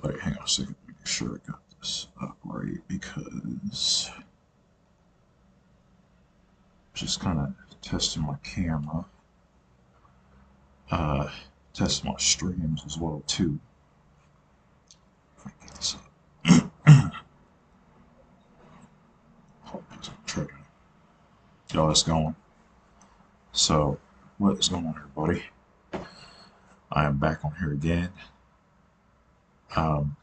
Wait, hang on a second. Make sure I got this up right because just kind of testing my camera, uh, testing my streams as well too. If I can get this up. Try to get all this going. So, what is going on, everybody? I am back on here again. Um,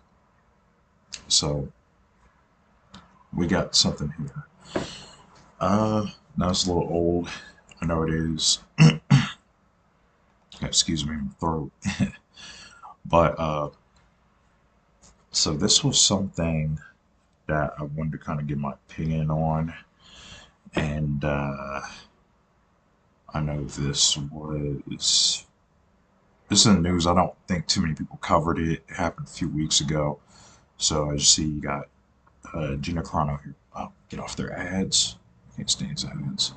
so we got something here. Now it's a little old. I know it is. Excuse me, my throat. But so this was something that I wanted to kind of get my opinion on, and I know this is in the news. I don't think too many people covered it. It happened a few weeks ago. So I just see you got Gina Carano here. Oh, get off their ads. I can't stand ads.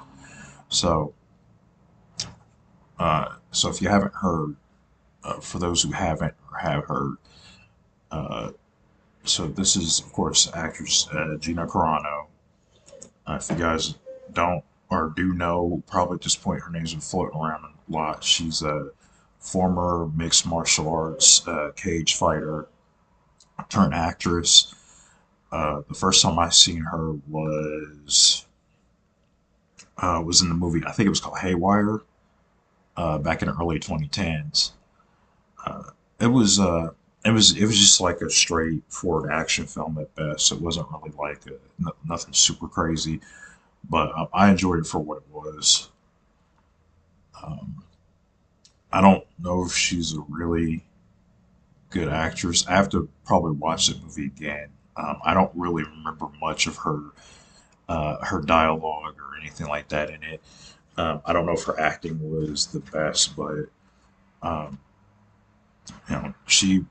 So, so if you haven't heard, for those who haven't or have heard, uh, so this is of course actress Gina Carano. If you guys don't or do know, probably at this point her name's been floating around a lot. She's a former mixed martial arts cage fighter turned actress. The first time I seen her was in the movie. I think it was called Haywire back in the early 2010s. Uh, it was it was just like a straightforward action film at best. It wasn't really like nothing super crazy, but I enjoyed it for what it was. Um, I don't know if she's a really good actress. I have to probably watch the movie again. I don't really remember much of her dialogue or anything like that in it. I don't know if her acting was the best, but um, she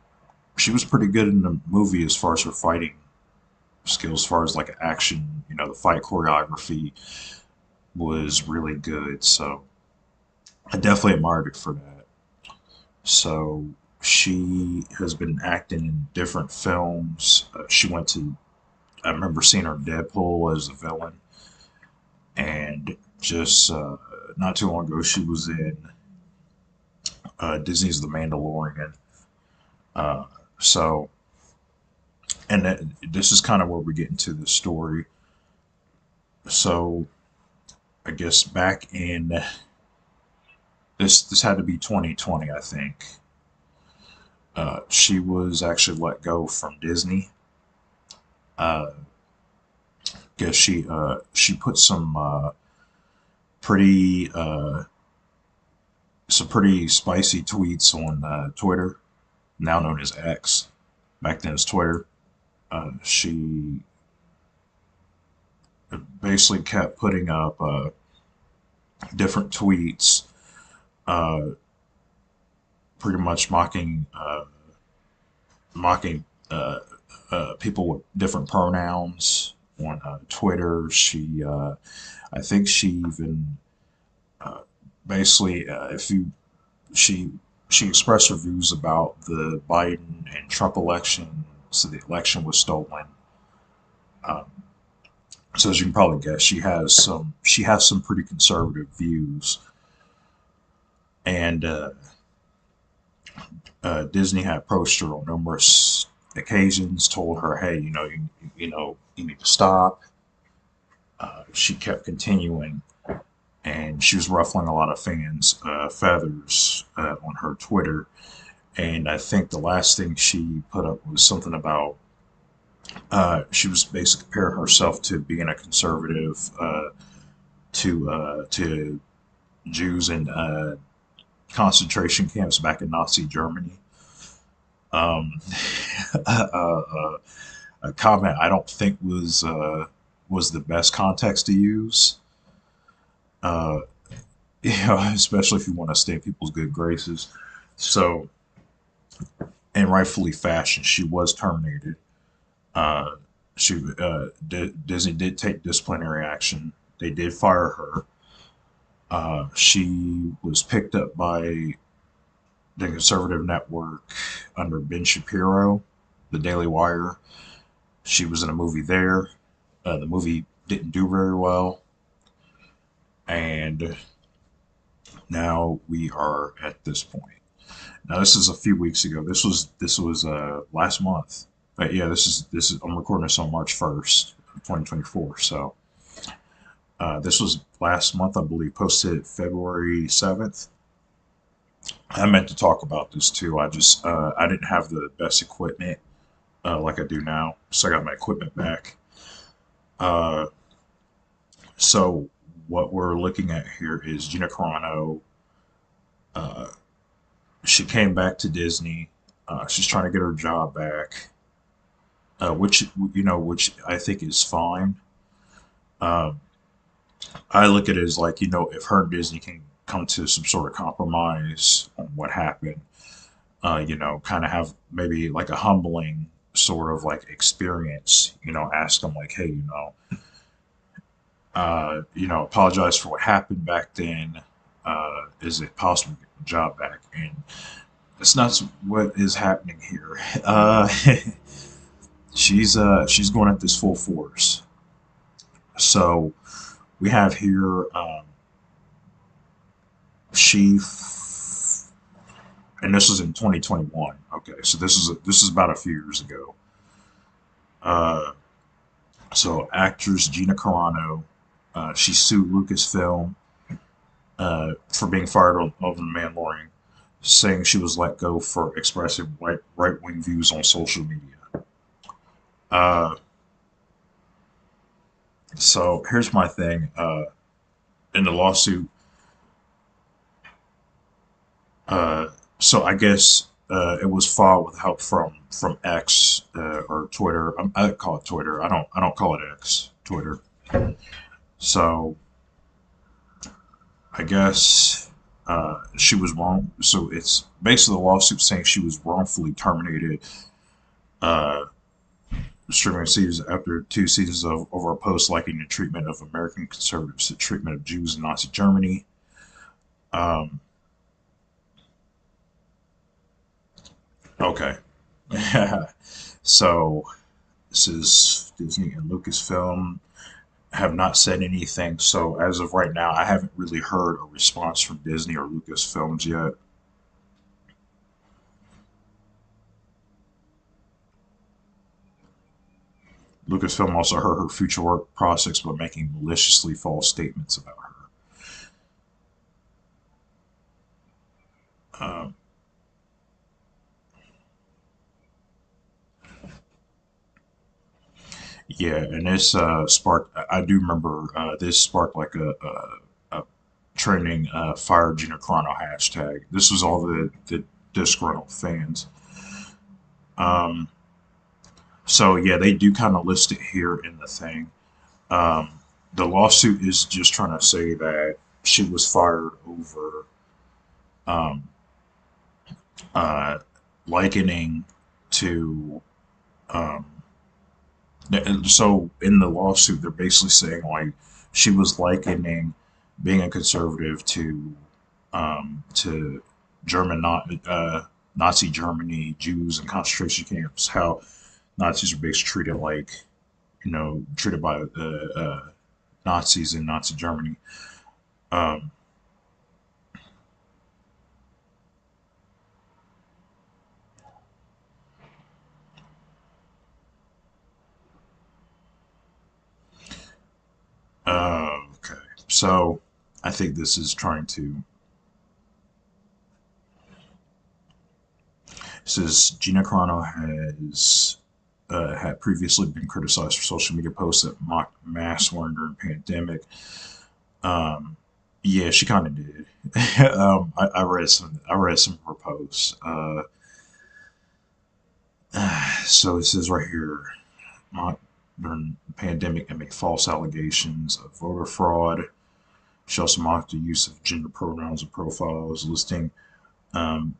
was pretty good in the movie as far as her fighting skills, as far as like action. The fight choreography was really good. So I definitely admired it for that. So she has been acting in different films. She went to I remember seeing her Deadpool as a villain, and just not too long ago she was in Disney's The Mandalorian. Uh, so, and this is kind of where we get into the story. So, I guess back in this had to be 2020, I think. She was actually let go from Disney. Uh, guess she put pretty some pretty spicy tweets on Twitter, now known as X. Back then as Twitter. She basically kept putting up different tweets, uh, pretty much mocking people with different pronouns on Twitter. I think she even uh, basically, if you she she expressed her views about the Biden and Trump election. So the election was stolen. Um, so as you can probably guess, she has some pretty conservative views, and Disney had approached her on numerous occasions, told her, "Hey, you need to stop." She kept continuing, and she was ruffling a lot of fans' feathers on her Twitter. And I think the last thing she put up was something about she was basically comparing herself to being a conservative to Jews in concentration camps back in Nazi Germany. Um, a comment I don't think was the best context to use. Uh, Especially if you want to stay in people's good graces. So, and rightfully fashion, she was terminated. Uh, Disney did take disciplinary action. They did fire her. She was picked up by the conservative network under Ben Shapiro. the Daily Wire. She was in a movie there. The movie didn't do very well, and now we are at this point. Now this is a few weeks ago. This was last month. But yeah, this is I'm recording this on March 1st, 2024. So this was last month, I believe. Posted February 7th. I meant to talk about this too. I didn't have the best equipment like I do now, so I got my equipment back. Uh, so what we're looking at here is Gina Carano. Uh, she came back to Disney. She's trying to get her job back, which I think is fine. Um, I look at it as like, if her and Disney can come to some sort of compromise on what happened, kind of have maybe like a humbling sort of like experience, ask them like, hey, apologize for what happened back then. Is it possible to get the job back? And that's not what is happening here. She's going at this full force. So we have here she and this was in 2021. Okay, so this is about a few years ago. Uh, so actress Gina Carano, she sued Lucasfilm for being fired over the Mandalorian, saying she was let go for expressing right wing views on social media. Uh, so here's my thing. In the lawsuit, uh, so I guess it was filed with help from X or Twitter. I call it Twitter. I don't call it X. Twitter. So I guess she was wrong. So it's basically the lawsuit saying she was wrongfully terminated uh, streaming seasons after 2 seasons of over a post liking the treatment of American conservatives, the treatment of Jews in Nazi Germany. Um, okay. So this is Disney and Lucasfilm have not said anything. So as of right now, I haven't really heard a response from Disney or Lucasfilms yet. Lucasfilm also hurt her future work prospects by making maliciously false statements about her. Yeah, and this sparked. I do remember this sparked like a trending "Fire Gina Carano" hashtag. This was all the disgruntled fans. Um, so yeah, they do kind of list it here in the thing. Um, the lawsuit is just trying to say that she was fired over um, uh, likening to. Um, so in the lawsuit, they're basically saying like she was likening being a conservative to German Nazi Germany, Jews in concentration camps. How Nazis are basically treated like treated by Nazis in Nazi Germany. Um, okay, so I think this is trying to. Says Gina Carano has had previously been criticized for social media posts that mocked mass wearing during the pandemic. Um, yeah, she kind of did. I read some. I read some of her posts. So it says right here, mocked during the pandemic and make false allegations of voter fraud. She also mocked the use of gender pronouns and profiles, listing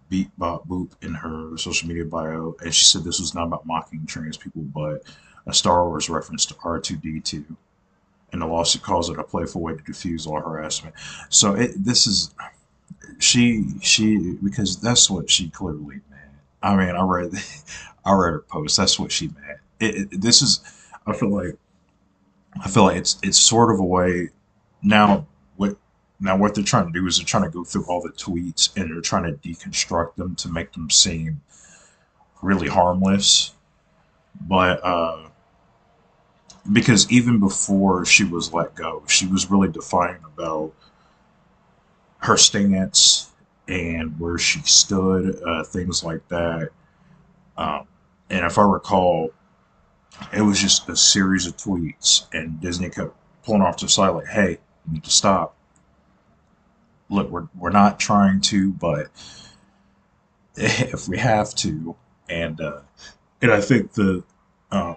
beat bop boop in her social media bio, and she said this was not about mocking trans people, but a Star Wars reference to R2D2. And the lawsuit calls it a playful way to diffuse all harassment. So this is she because that's what she clearly meant. I mean, I read her post. That's what she meant. This is, I feel like, it's sort of a way now. What now? What they're trying to do is they're trying to go through all the tweets and they're trying to deconstruct them to make them seem really harmless. But because even before she was let go, she was really defiant about her stance and where she stood, things like that. Um, and if I recall, it was just a series of tweets, and Disney kept pulling off to the side like, "Hey, you need to stop. Look, we're not trying to, but if we have to." And and um,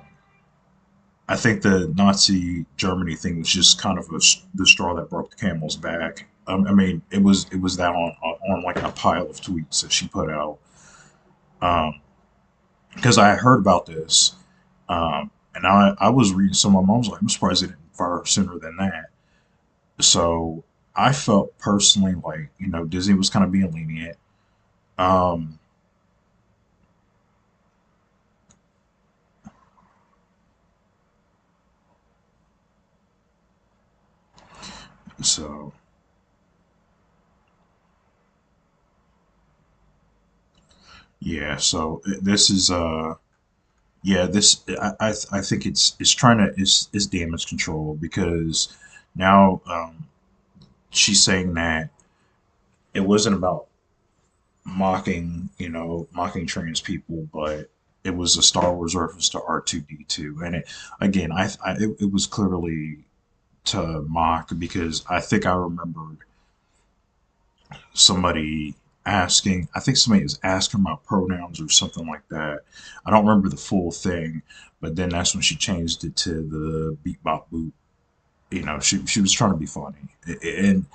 I think the Nazi Germany thing was just kind of the straw that broke the camel's back. I mean, it was that on like a pile of tweets that she put out. Um, because I heard about this, and I was reading some of them. I was like, I'm surprised they didn't fire her sooner than that. So I felt personally like Disney was kind of being lenient. Um, so yeah, so this is yeah, this I think it's trying to is damage control because now she's saying that it wasn't about mocking mocking trans people, but it was a Star Wars reference to R2D2, and again it was clearly to mock because I think I remembered somebody I think somebody was asking about pronouns or something like that. I don't remember the full thing, but then that's when she changed it to the beat bop boop. She was trying to be funny, and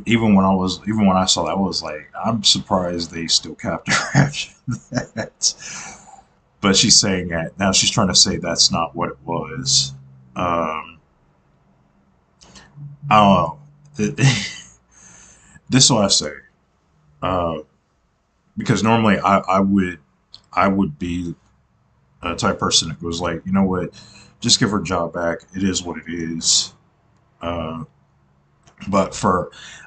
even when I saw that, I was like, I'm surprised they still kept her after that. But she's saying that now she's trying to say that's not what it was. Um, I don't know. This is what I say. Uh, because normally I would be a type person that was like, you know what, just give her job back. It is what it is. Uh, but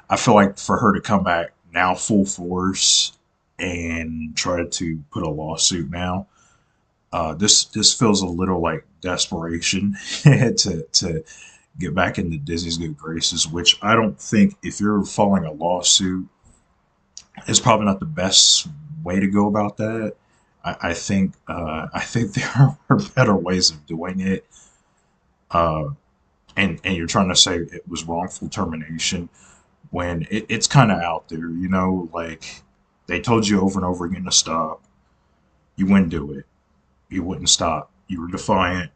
I feel like for her to come back now full force and try to put a lawsuit now, this feels a little like desperation to get back into Disney's good graces. Which I don't think if you're filing a lawsuit is probably not the best way to go about that. I think there are better ways of doing it. Uh, and you're trying to say it was wrongful termination when it's kind of out there, like they told you over and over again to stop. You wouldn't do it. You wouldn't stop. You were defiant.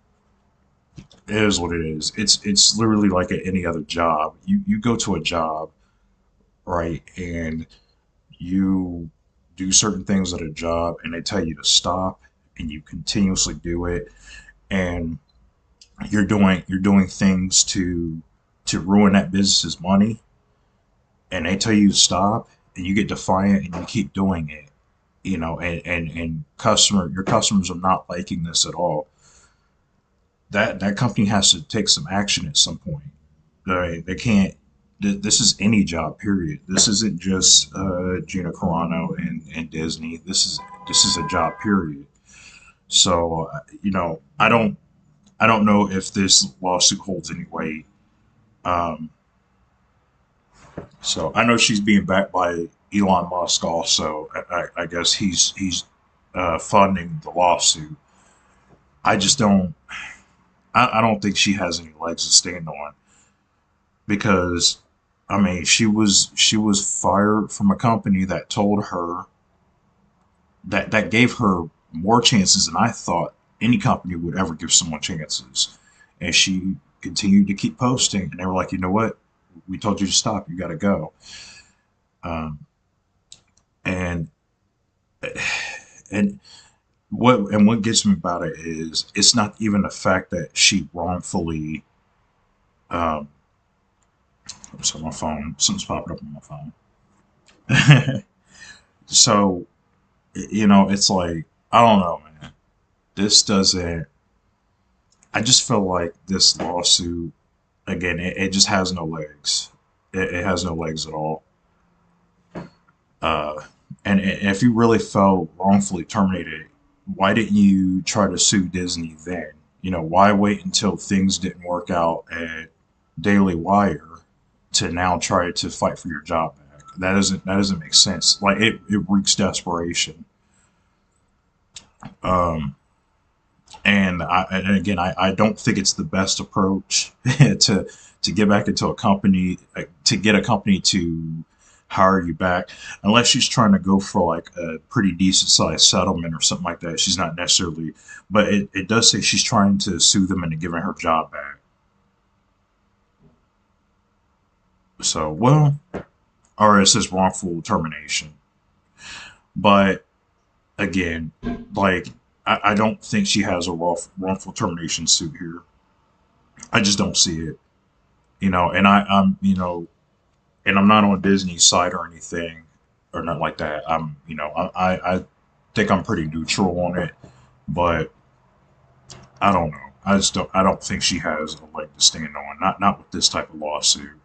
It is what it is. It's literally like at any other job. You go to a job, right, and you do certain things at a job and they tell you to stop and you continuously do it and you're doing things to ruin that business's money and they tell you to stop and you get defiant and you keep doing it, and your customers are not liking this at all. That company has to take some action at some point. They can't. This is any job. Period. This isn't just Gina Carano and Disney. This is a job. Period. So I don't know if this lawsuit holds any weight. Um, so I know she's being backed by Elon Musk. Also, I guess he's funding the lawsuit. I just don't. I don't think she has any legs to stand on because I mean she was fired from a company that told her that gave her more chances than I thought any company would ever give someone chances. And she continued to keep posting, and they were like, you know what? We told you to stop. You got to go. Um, and and what gets me about it is it's not even the fact that she wrongfully. Um, so my phone, something's popping up on my phone. So, you know, it's like, I don't know, man. This doesn't, I just feel like this lawsuit, again, it just has no legs. It has no legs at all. Uh, and if you really felt wrongfully terminated, why didn't you try to sue Disney then? You know, why wait until things didn't work out at Daily Wire to now try to fight for your job back? That doesn't make sense. Like it reeks desperation. Um, and again, I don't think it's the best approach to get back into a company, to get a company to hire you back, unless she's trying to go for like a pretty decent sized settlement or something like that. She's not necessarily, but it does say she's trying to sue them into giving her job back. So, well, or it says wrongful termination. But again, like, I don't think she has a wrongful termination suit here. I just don't see it. You know, and and I'm not on Disney's side or anything or nothing like that. I think I'm pretty neutral on it, but I don't know. I don't think she has a leg to stand on. Not with this type of lawsuit.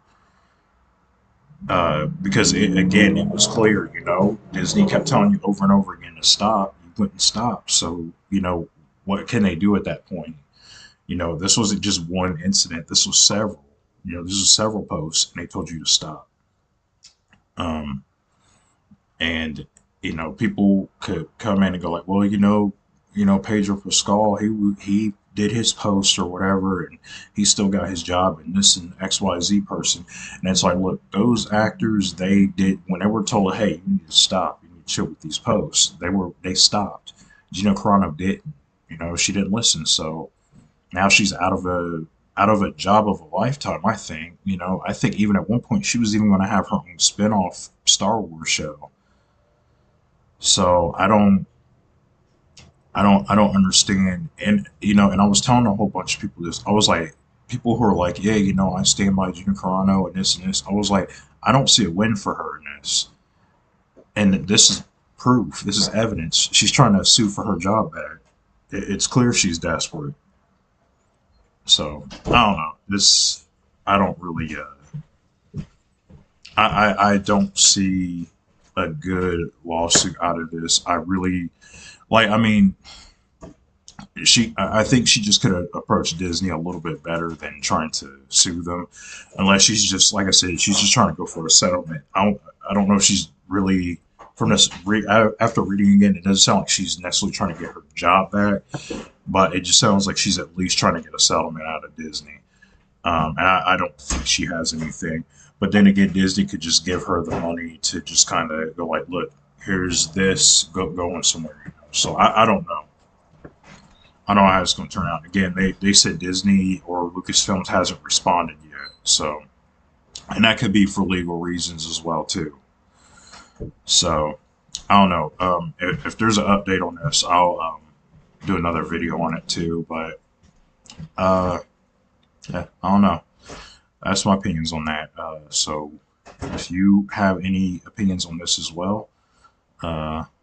Because again, it was clear. You know, Disney kept telling you over and over again to stop. You wouldn't stop. So you know, what can they do at that point? You know, this wasn't just one incident. This was several. You know, this was several posts, and they told you to stop. Um, and people could come in and go like, well, Pedro Pascal, he did his post or whatever, and he still got his job, and this and XYZ person. And it's like, look, those actors, they did when they were told, hey, you need to stop, you need to chill with these posts. They stopped. Gina Carano didn't. You know, she didn't listen. So now she's out of a job of a lifetime. I think even at one point she was even going to have her own spin-off Star Wars show. So I don't understand. And and I was telling a whole bunch of people this. I was like, people who are like, yeah, I stand by Gina Carano and this and this. I was like, I don't see a win for her in this. And this is proof. This is evidence. She's trying to sue for her job back. It's clear she's desperate. So I don't know. This I don't really. I don't see a good lawsuit out of this. I really like. I mean, I think she just could have approached Disney a little bit better than trying to sue them, unless she's just like I said, she's just trying to go for a settlement. I don't know if she's really from this after reading again. It doesn't sound like she's necessarily trying to get her job back, but it just sounds like she's at least trying to get a settlement out of Disney. And I don't think she has anything. But then again, Disney could just give her the money to just kind of go like, look, here's this, go going somewhere. So I don't know. I don't know how it's going to turn out. Again, they said Disney or Lucasfilms hasn't responded yet. So, and that could be for legal reasons as well too. So, I don't know. If there's an update on this, I'll do another video on it too. But uh, yeah, I don't know. That's my opinions on that. So, if you have any opinions on this as well,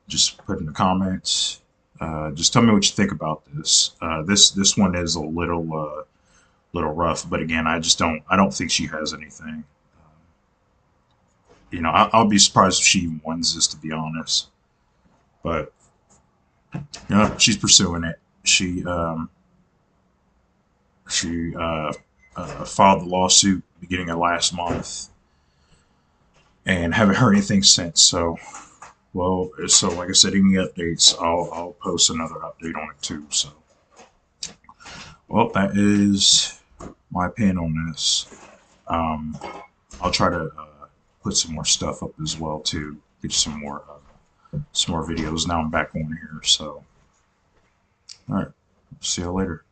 just put in the comments. Just tell me what you think about this. This one is a little rough, but again, I don't think she has anything. I'll be surprised if she even wins this, to be honest. But she's pursuing it. She filed the lawsuit beginning of last month, and haven't heard anything since. So like I said, any updates, I'll post another update on it too. So, well, that is my opinion on this. Um, I'll try to put some more stuff up as well too. Get some more videos. Now I'm back on here. So, all right, see you later.